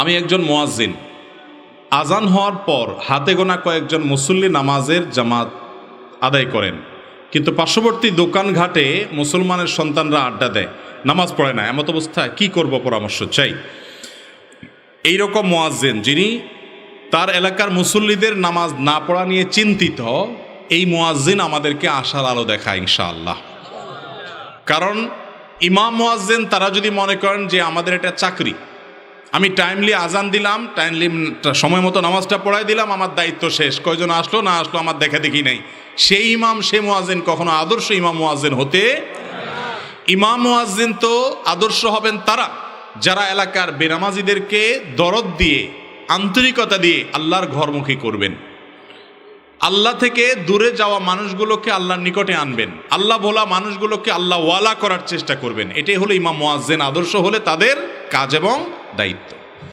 আমি একজন মুয়াজ্জিন, আজান হওয়ার পর হাতে গোনা কয়েকজন মুসল্লি নামাজের জামাত আদায় করেন, কিন্তু পার্শ্ববর্তী দোকানঘাটে মুসলমানের সন্তানরা আড্ডা দেয়, নামাজ পড়ে না। এমত অবস্থায় কি করব, পরামর্শ চাই। এইরকম মুয়াজ্জিন যিনি তার এলাকার মুসল্লিদের নামাজ না পড়া নিয়ে চিন্তিত, এই মুয়াজ্জিন আমাদেরকে আশার আলো দেখায় ইনশাআল্লাহ। কারণ ইমাম মুয়াজ্জিন তারা যদি মনে করেন যে আমাদের এটা চাকরি, আমি টাইমলি আজান দিলাম, টাইমলি সময় মতো নামাজটা পড়াই দিলাম, আমার দায়িত্ব শেষ, কয়জন আসলো না আসলো আমার দেখা দেখি নাই, সেই ইমাম সে মুয়াজ্জিন কখনো আদর্শ ইমাম মুয়াজ্জিন হতে। ইমাম মুয়াজ্জিন তো আদর্শ হবেন তারা যারা এলাকার বেনামাজিদেরকে দরদ দিয়ে, আন্তরিকতা দিয়ে আল্লাহর ঘরমুখী করবেন, আল্লাহ থেকে দূরে যাওয়া মানুষগুলোকে আল্লাহর নিকটে আনবেন, আল্লাহ ভোলা মানুষগুলোকে আল্লাহ ওয়ালা করার চেষ্টা করবেন। এটাই হলো ইমাম মুয়াজ্জিন আদর্শ হলে তাদের কাজ এবং দায়িত্ব।